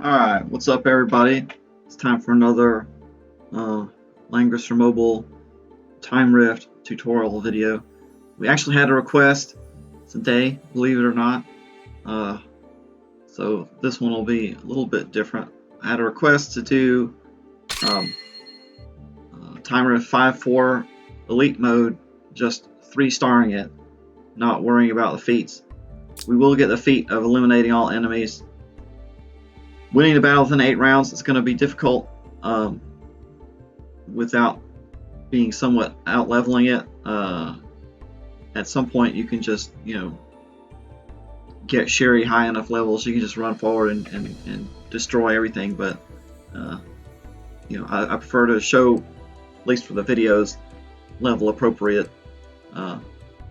Alright, what's up everybody? It's time for another Langrisser Mobile Time Rift tutorial video. We actually had a request today, believe it or not. So this one will be a little bit different. I had a request to do Time Rift 5-4 Elite Mode, just 3-starring it, not worrying about the feats. We will get the feat of eliminating all enemies. Winning the battle within 8 rounds is going to be difficult without being somewhat out-leveling it. At some point you can just, get Sherry high enough levels you can just run forward and destroy everything, but I prefer to show, at least for the videos, level appropriate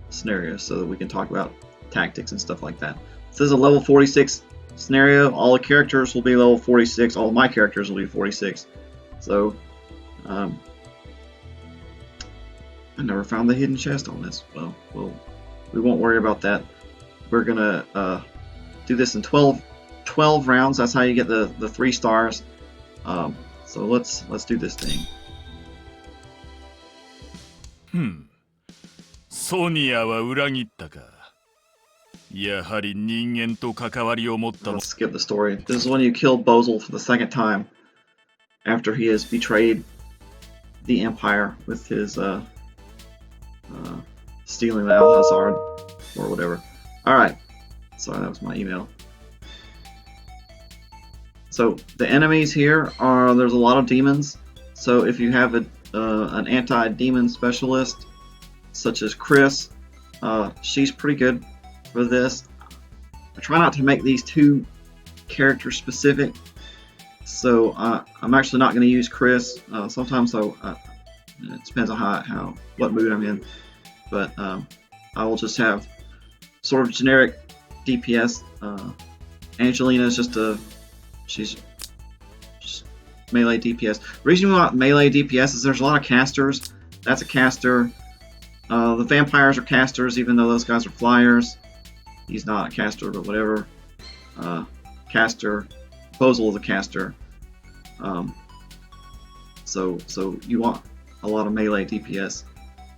scenarios so that we can talk about tactics and stuff like that. This is a level 46 scenario. All the characters will be level 46. All of my characters will be 46. So I never found the hidden chest on this. Well, we won't worry about that. We're gonna do this in 12 rounds. That's how you get the 3 stars. So let's do this thing. Sonia は裏切ったか。やはり人間と関わりを持った。 Let's skip the story. This is when you kill Bozel for the second time after he has betrayed the Empire with his stealing the Alhazard or whatever. Alright, sorry, that was my email. So the enemies here are, there's a lot of demons. So if you have an anti-demon specialist such as Chris, she's pretty good for this. I try not to make these too character specific, so I'm actually not going to use Chris. Sometimes it depends on what mood I'm in, but I will just have sort of generic DPS. Angelina's she's just melee DPS. The reason we want melee DPS is there's a lot of casters. That's a caster. The vampires are casters, even though those guys are flyers. He's not a caster, but whatever. Caster. Bozel is a caster. So you want a lot of melee DPS.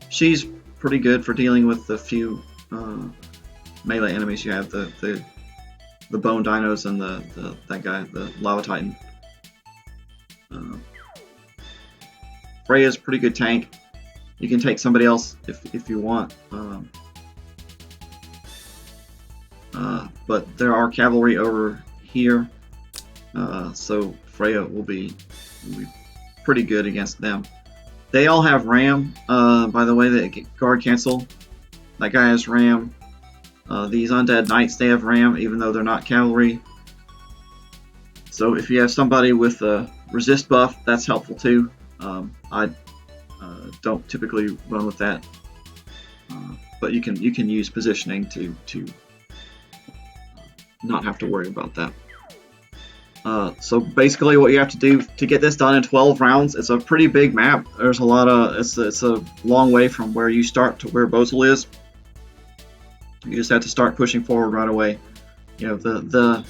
She's pretty good for dealing with the few melee enemies you have. The bone dinos and that guy, the lava titan. Freya's a pretty good tank. You can take somebody else if you want. But there are cavalry over here, so Freya will be pretty good against them. They all have ram, by the way, they get guard cancel. That guy has ram. These undead knights, they have ram, even though they're not cavalry. So if you have somebody with a resist buff, that's helpful too. I don't typically run with that, but you can use positioning to not have to worry about that. So basically what you have to do to get this done in 12 rounds, it's a pretty big map. There's a lot of, it's a long way from where you start to where Bozel is. You just have to start pushing forward right away. The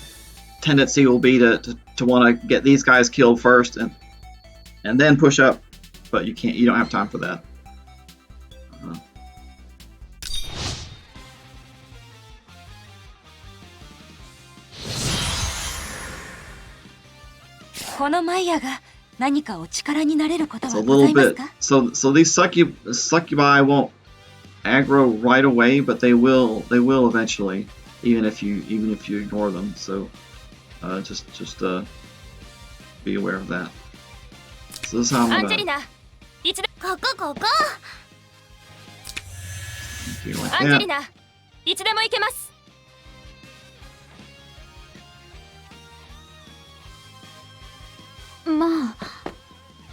tendency will be to want to get these guys killed first and then push up, but you don't have time for that. このマイヤが何かお力になれることはございますか? So these succubi won't aggro right away, but they will eventually, even if you ignore them. So just be aware of that. So this is how I'm gonna. Angelina, いつでも行けます.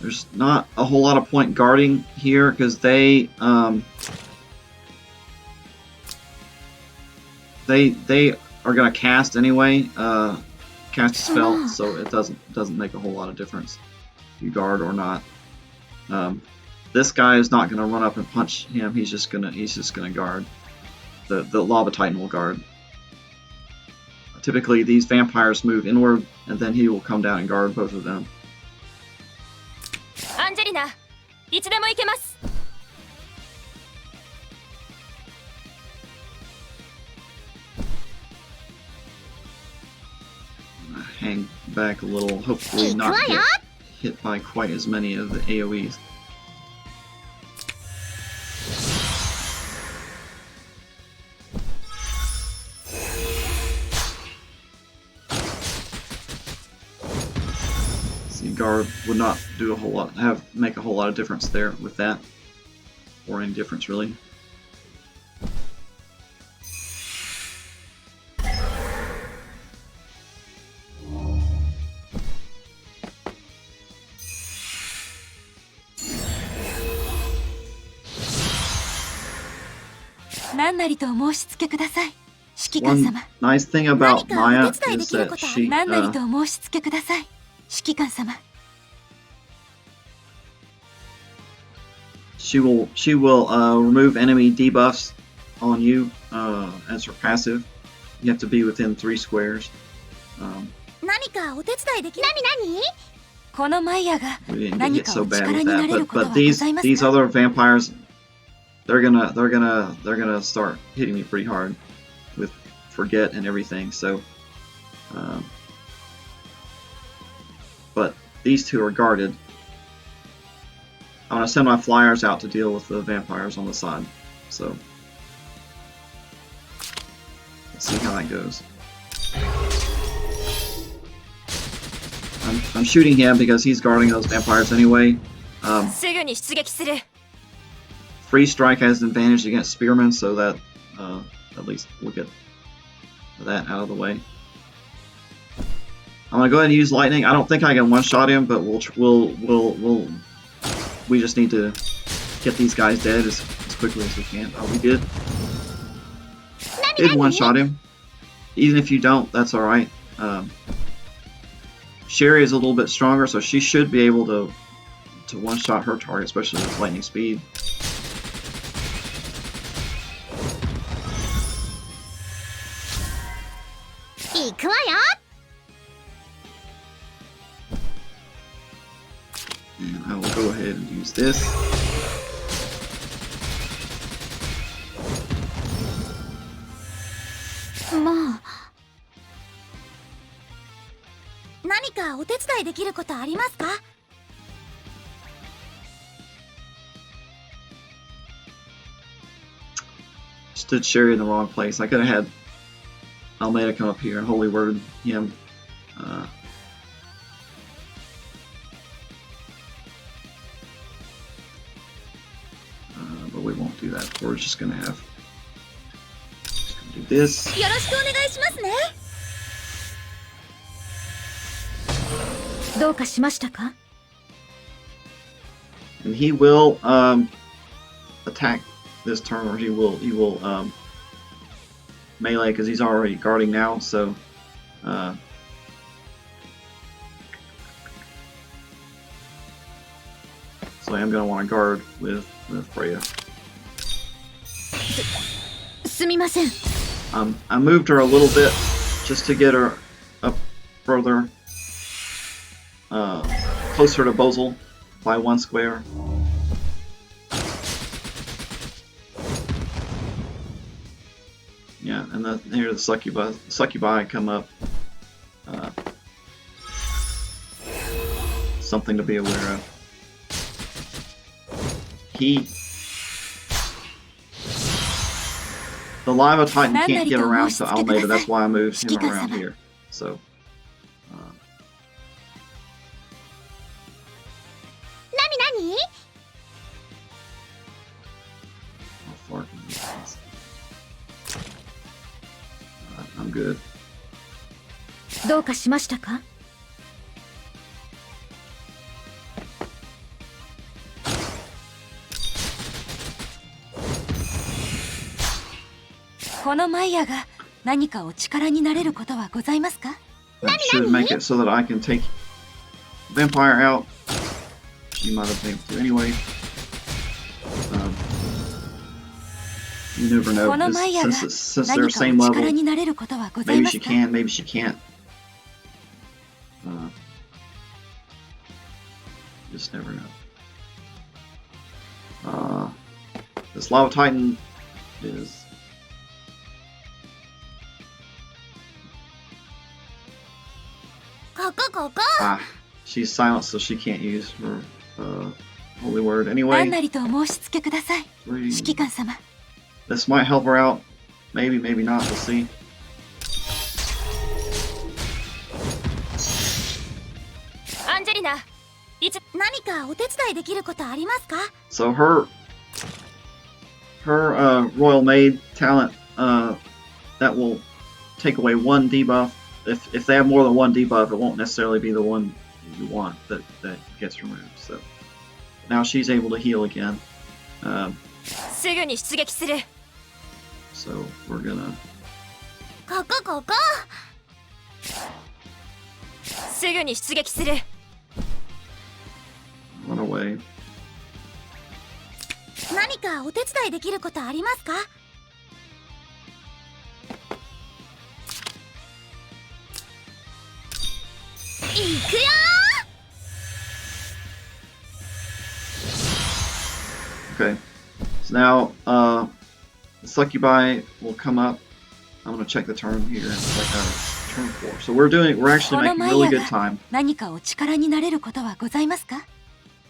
There's not a whole lot of point guarding here because they are gonna cast anyway, cast a spell, so it doesn't make a whole lot of difference if you guard or not. This guy is not gonna run up and punch him. He's just gonna guard. The lava titan will guard. typically these vampires move inward, and then he will come down and guard both of them. アンジェリナ、いつでも行けます。 Hang back a little, hopefully not get hit by quite as many of the AoEs. See, guard would not do a whole lot, make a whole lot of difference there with that, or any difference really. One nice thing about Maya is that she will remove enemy debuffs on you as her passive. You have to be within 3 squares. We didn't get hit so bad with that, but these other vampires, they're gonna start hitting me pretty hard with forget and everything. So, but these two are guarded. I'm gonna send my flyers out to deal with the vampires on the side. So, let's see how that goes. I'm shooting him because he's guarding those vampires anyway. Free strike has an advantage against spearmen, so that at least we'll get that out of the way. I'm gonna go ahead and use lightning. I don't think I can one-shot him, but we just need to get these guys dead as quickly as we can. Oh, we did. Did one-shot him. Even if you don't, that's all right. Sherry is a little bit stronger, so she should be able to one-shot her target, especially with lightning speed. And I will go ahead and use this. Stood Sherry in the wrong place. I could have had Almeida come up here and holy word him. But we won't do that. We're just gonna do this. And he will attack this turn, or he will melee because he's already guarding now. So so I am gonna want to guard with Freya. I moved her a little bit just to get her up further, closer to Bozel by 1 square. Yeah, and here the succubi come up. Something to be aware of. The Lava Titan can't get around to Almeida, that's why I moved him around here. So, how far can we pass? I'm good. That should make it so that I can take Vampire out. She might have been able to anyway. You never know. このマイヤが Since they're 何 the かお same 力 level, になれることはござい maybe ます she か？ can, maybe she can't. Just never know. This Lava Titan is... she's silent, so she can't use her holy word. 何 Anyway, なりとお申し付けください。指揮官様。 this might help her out. Maybe, maybe not. We'll see. アンジェリナ、何かお手伝いできることありますか？ So her Royal Maid talent that will take away one debuff. If they have more than one debuff, it won't necessarily be the one you want that gets removed. So now she's able to heal again. すぐに出撃する。 So we're gonna. ここ。すぐに出撃する。 Run away. 何かお手伝いできることありますか？ 行くよ Okay. So now the succubi will come up. I'm gonna check the turn here. Turn 4. So we're actually making really good time. 何かお力になれることはございますか？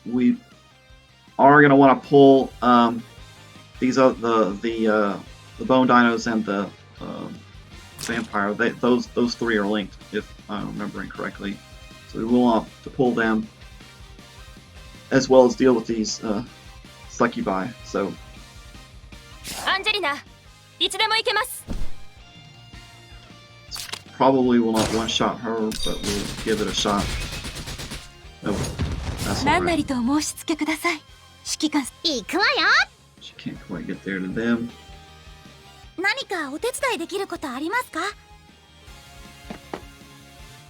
We are gonna want to pull these are the bone dinos and the vampire. Those three are linked, if I'm remembering correctly. So we will want to pull them as well as deal with these succubi. So アンジェリナ、いつでも行けます。 probably will not one-shot her, but we'll give it a shot. Nope, that's 何な alright. りとお申し付けください。指揮官。行くわよ。 She can't quite get there to them. 何かお手伝いできることありますか？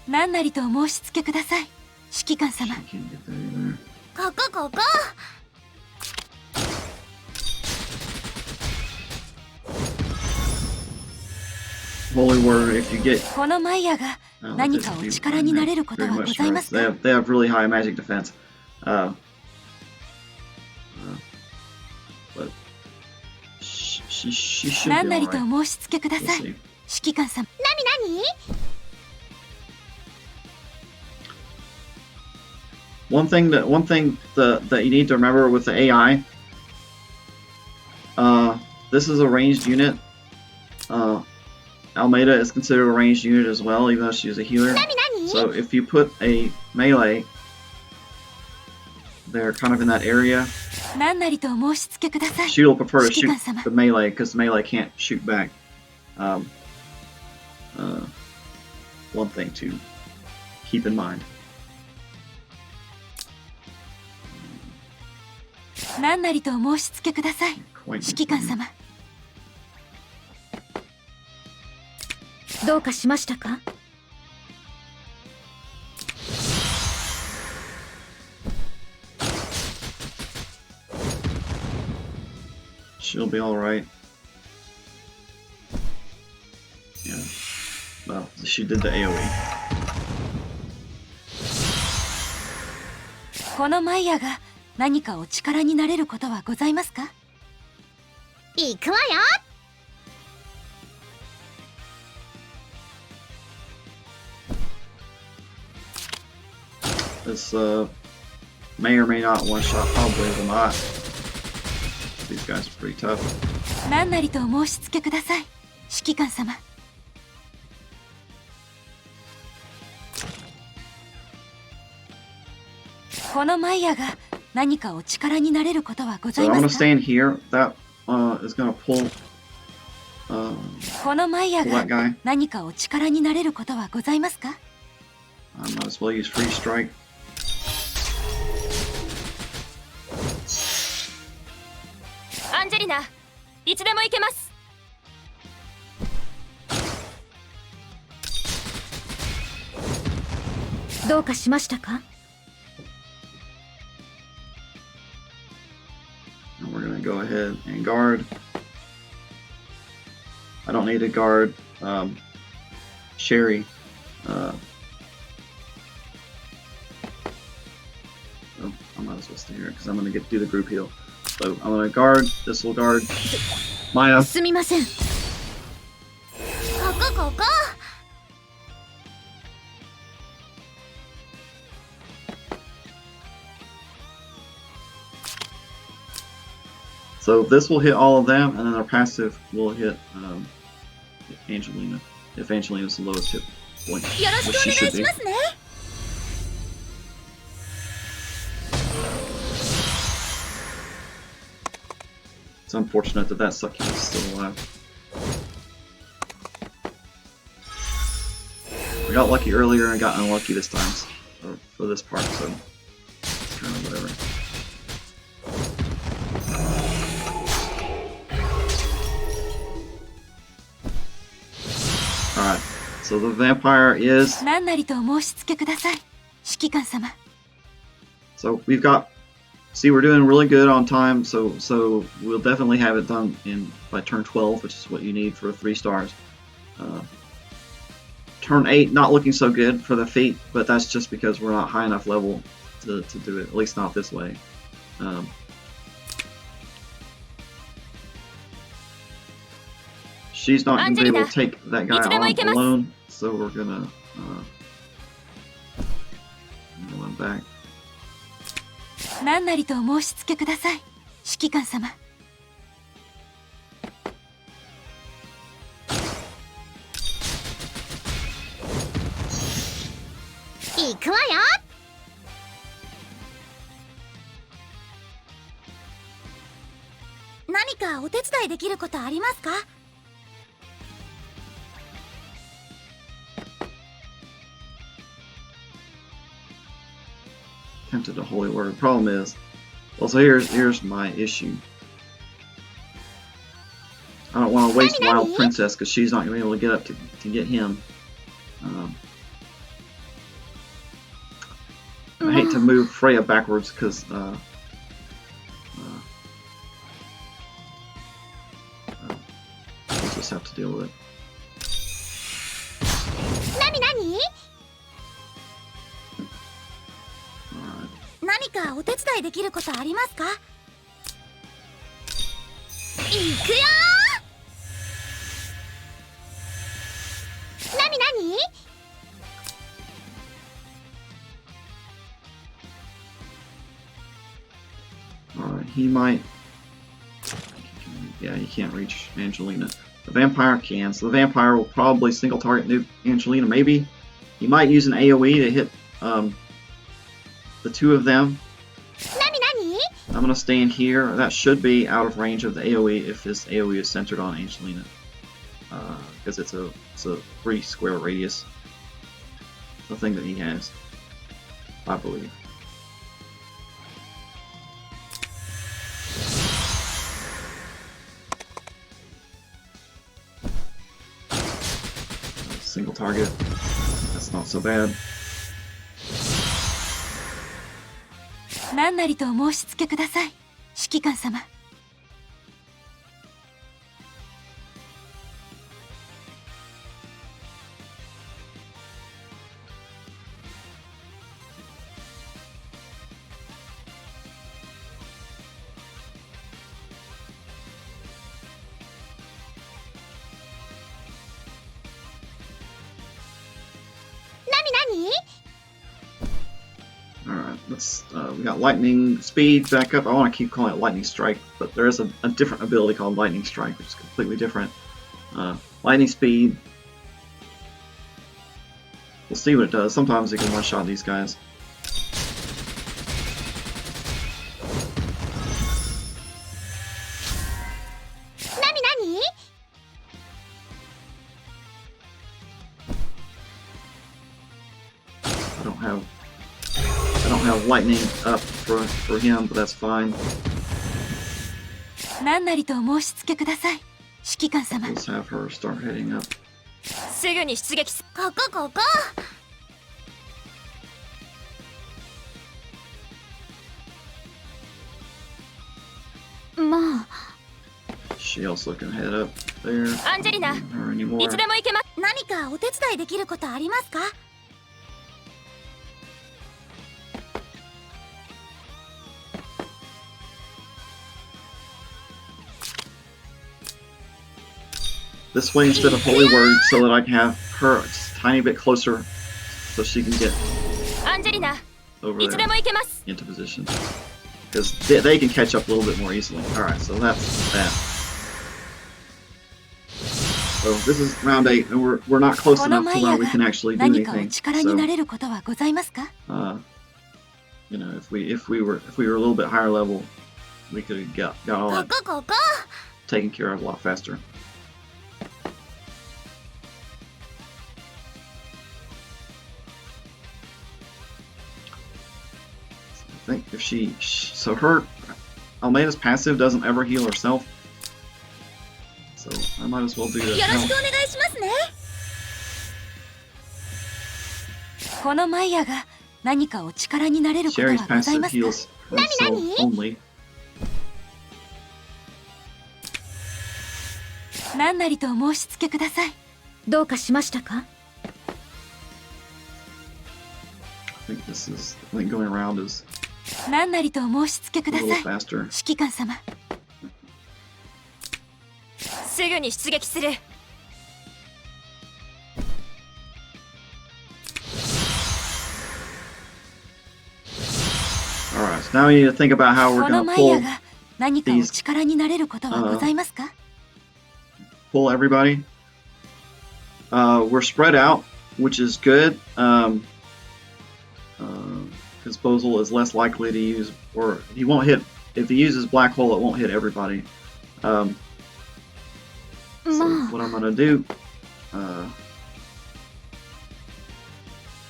何なりとお申し付けください。指揮官 She 様。 can't get there either. ここ。 Holy word, if you get このマイヤが oh, 何 this か would お be 力になれること very はご much ざいます right. か？ They have really high magic defense. But she should 何 be なりと alright. お申し付けくだ We'll さい。 see. 指揮官様。何 One thing that you need to remember with the AI, this is a ranged unit. Almeida is considered a ranged unit as well, even though she's a healer. So if you put a melee, they're kind of in that area. 何なりとお申し付けください。 She will prefer to shoot 指揮官様。 the melee because melee can't shoot back. One thing to keep in mind. 何なりとお申し付けください。 Quite 指揮官様。どうかしましたか？ She'll be alright. Yeah. Well, she did the AoE. このマイヤが何かお力になれることはございますか？行くわよ。 This may or may not one shot, probably will not. These guys are pretty tough. 何なりとお申し付けください。指揮官様。このマイヤが何かお力になれることはござ So い I'm ま gonna すか？ stand here. That is gonna pull このマイヤ that が guy. 何かお力になれることはございますか？ I might as well use free strike. アンジェリナ、いつでも行けます。どうかしましたか？ And we're gonna go ahead and guard. don't need to guard Sherry. Oh, I might as well stay here because I'm gonna do the group heal. So I'm gonna guard. This will guard Maya. すみません。ここ。 So this will hit all of them, and then our passive will hit Angelina. If Angelina's the lowest hit point, よろし which く she お願 should いし be. ますね。 It's unfortunate that that succubus is still alive. We got lucky earlier and got unlucky this time for this part, so kind of whatever. Alright, so the vampire is... 何なりとお申し付けください。指揮官様。 So we've got... See, we're doing really good on time, so we'll definitely have it done by turn 12, which is what you need for 3 stars. Turn 8, not looking so good for the feat, but that's just because we're not high enough level to do it, at least not this way. She's not going to be able to take that guy on alone, so we're going to run back. 何なりとお申し付けください。指揮官様。 行くわよ。何かお手伝いできることありますか？ Tempted a holy word. Problem is, well, so here's my issue. I don't want to waste Wild Princess because she's not going to be able to get up to get him. I hate to move Freya backwards because we'll just have to deal with it. 何かお手伝いできることありますか？行くよー。何何？ Alright, he might... Yeah, he can't reach Angelina. The vampire can, so the vampire will probably single target nuke Angelina, maybe. He might use an AoE to hit the 2 of them. I'm going to stand here. That should be out of range of the AoE if this AoE is centered on Angelina. Because it's a 3 square radius. The thing that he has, I believe. Single target. That's not so bad. 何なりとお申し付けください。指揮官様。 Alright, let's, we got lightning speed back up. I want to keep calling it lightning strike, but there is a different ability called lightning strike, which is completely different. Lightning speed. We'll see what it does. Sometimes you can one-shot these guys. I don't have lightning up for him, but that's fine. 何なりとお申し付けください。指揮官様。 Let's have her start heading up. すぐに出撃す。ここ。 まあ。She also can head up there. アンジェリナ、 Her い anymore. つでも行けます。何かお手伝いできることありますか？ This way instead of holy word, so that I can have her just a tiny bit closer, so she can get アンジェリナ、 over いつで there も行けます。 into position. Because they can catch up a little bit more easily. Alright, so that's that. So this is round 8, and we're not close この enough マ to イ where ヤ we が can actually do 何かお anything. 力にな So, れることはございますか？ you know, if we were a little bit higher level, we could have got all こ that こここ。 taken care of a lot faster. I think if so her Almeida's passive doesn't ever heal herself, so I might as well do よ that ろし now. くお願いしますね。このマイヤが何かお力になれることは Sherry's ござい passive ますか？ heals herself only. 何なりとお申し付けください。どうかしましたか？ I think going around is 何なりとお申し付けく a だ little さい。 faster. 指揮官様。すぐに出撃する。 Alright, so now we need to think about how we're この gonna マイヤ pull が何かお力になれることはございますか？ everybody. We're spread out, which is good. Because Bozel is less likely to use, or he won't hit. If he uses black hole, it won't hit everybody. So what I'm gonna do,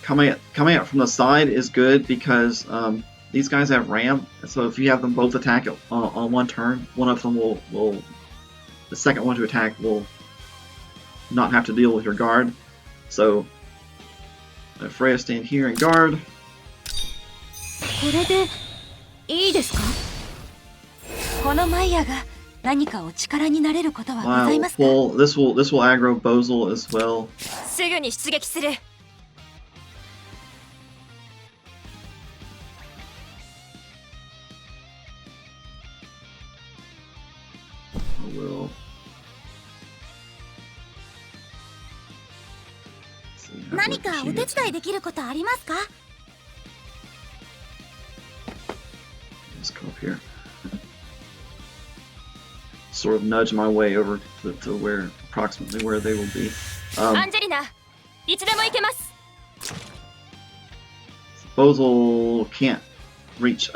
coming out from the side is good because these guys have ram. So if you have them both attack on one turn, one of them will the second one to attack will not have to deal with your guard. So Freya stand here and guard. これでいいですか？このマイヤが何かお力になれることはござい I'll ますか？ pull. This will aggro Bozel as well. すぐに出撃する。 I will. See how 何 quick か she お手 gets. 伝いできることありますか？ Let's go up here. Sort of nudge my way over to where approximately where they will be. アンジェリナ、いつでも行けます。 Bozel can't reach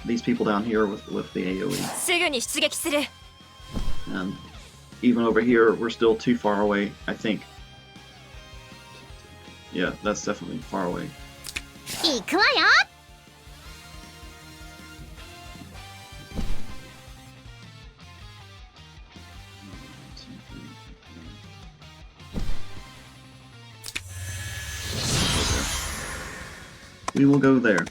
these people down here with the AoE, すぐに出撃する。 and even over here we're still too far away. I think. Yeah, that's definitely far away. 行くわよ。 We will go there.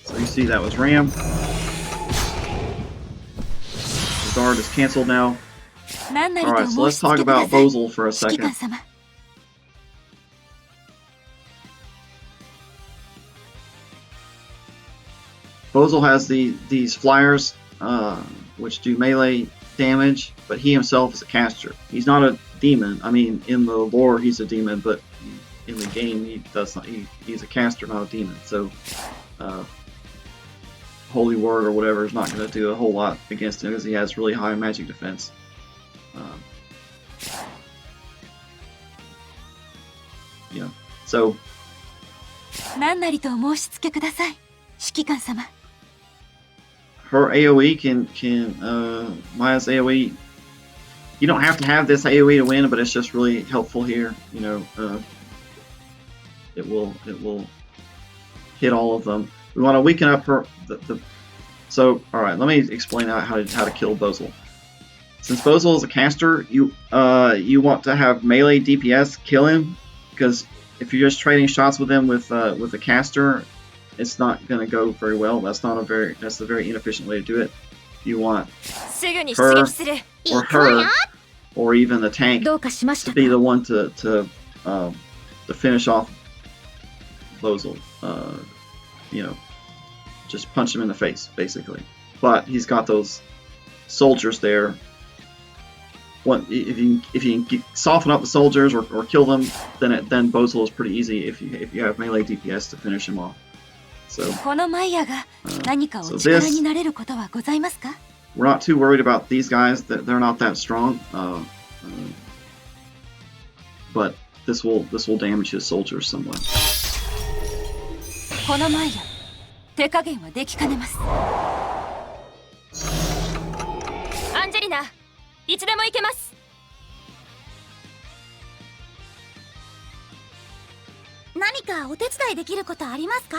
So you see that was Ram. The guard is canceled now. 何なりとお Alright, so 申し let's 付 talk けくだ about さい。 Bozel for a 指揮官 second. 様。 Bozel has these fliers, which do melee damage, but he himself is a caster. He's not a demon. I mean, in the lore, he's a demon, but in the game, he does not. He's a caster, not a demon. So, Holy Word or whatever is not going to do a whole lot against him because he has really high magic defense. Yeah. So 何なりとお申し付けください。指揮官様。 her AoE can Maya's AoE. You don't have to have this AoE to win, but it's just really helpful here. You know, it will hit all of them. We want to weaken up her. So all right, let me explain how to kill Bozel. Since Bozel is a caster, you want to have melee DPS kill him because if you're just trading shots with him with a caster, it's not going to go very well. That's a very inefficient way to do it. You want すぐに出 her 撃する or her or even the tank どうかしました to か be the one to finish off Bozel. You know, just punch him in the face basically. But he's got those soldiers there. If you can soften up the soldiers or kill them, then Bozel is pretty easy if you have melee DPS to finish him off. So このマイヤが何かお so 力 this- になれることはございますか we're not too worried about these guys. They're not that strong. But this will damage his soldiers somewhat. このマイヤ手加減はできかねます アンジェリナいつでも行けます 何かお手伝いできることありますか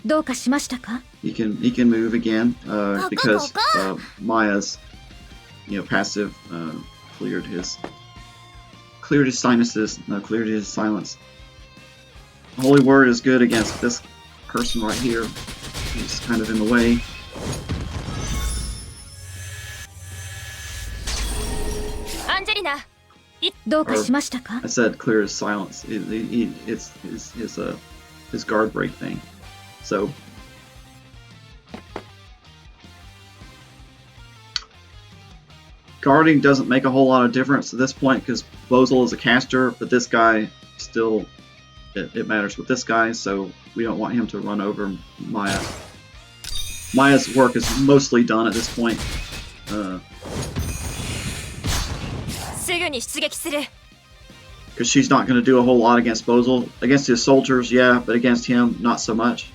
どうかしましたか He can move again because Maya's passive cleared his sinuses, cleared his silence. Holy Word is good against this person right here. He's kind of in the way. アンジェリナどうかしましたか I said clear his silence. It's his guard break thing. So guarding doesn't make a whole lot of difference at this point because Bozel is a caster, but this guy still it matters with this guy, so we don't want him to run over Maya. Maya's work is mostly done at this point. すぐに出撃する Because she's not going to do a whole lot against Bozel. Against his soldiers, yeah, but against him, not so much.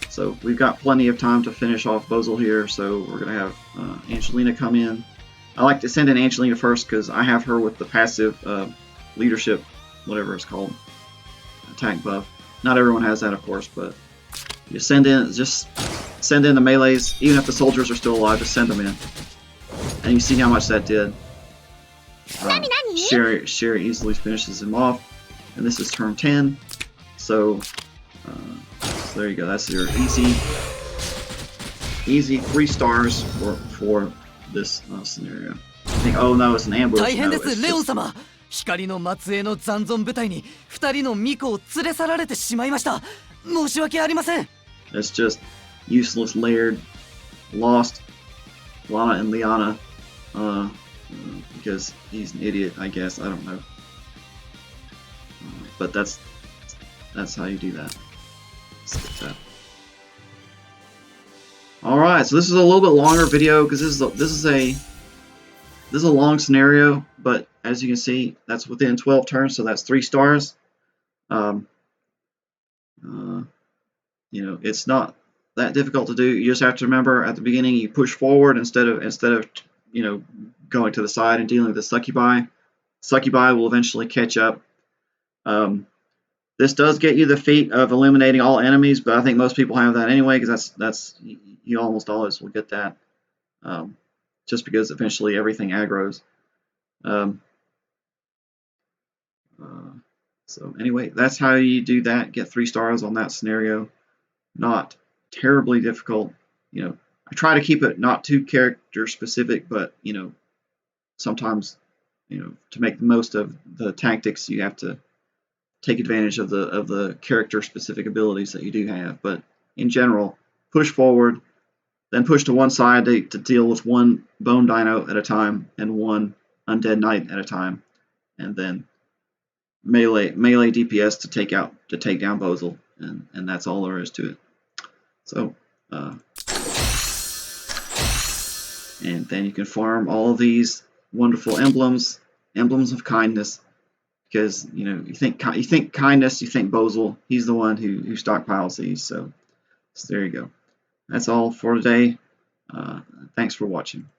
So we've got plenty of time to finish off Bozel here, so we're going to have Angelina come in. I like to send in Angelina first because I have her with the passive leadership, whatever it's called, attack buff. Not everyone has that, of course, but you send in the melees, even if the soldiers are still alive, just send them in. And you see how much that did. Sherry easily finishes him off, and this is turn 10. So there you go. That's your easy 3 stars for this scenario. I think, oh no, it's an ambush. 大変 No, です it's レオン just, 様光の末裔の残存部隊に2人の巫女を連れ去られてしまいました申し訳ありません it's just useless layered lost Lana and Liana because he's an idiot, I guess. I don't know. But that's how you do that. Alright, so this is a little bit longer video because this is a long scenario, but as you can see, that's within 12 turns, so that's 3 stars. It's not that difficult to do. You just have to remember at the beginning you push forward instead of going to the side and dealing with the succubi. Succubi will eventually catch up. This does get you the feat of eliminating all enemies, but I think most people have that anyway because that's you almost always will get that. Just because eventually everything aggroes. So anyway, that's how you do that. Get 3 stars on that scenario. Not terribly difficult. I try to keep it not too character specific, but sometimes to make the most of the tactics, you have to take advantage of the character specific abilities that you do have. But in general, push forward, then push to one side to deal with one bone dino at a time and one undead knight at a time, and then melee DPS to take down Bozel, and that's all there is to it. So and then you can farm all of these wonderful emblems of kindness, because you think kindness, you think Bozel. He's the one who stockpiles these. So there you go. That's all for today. Thanks for watching.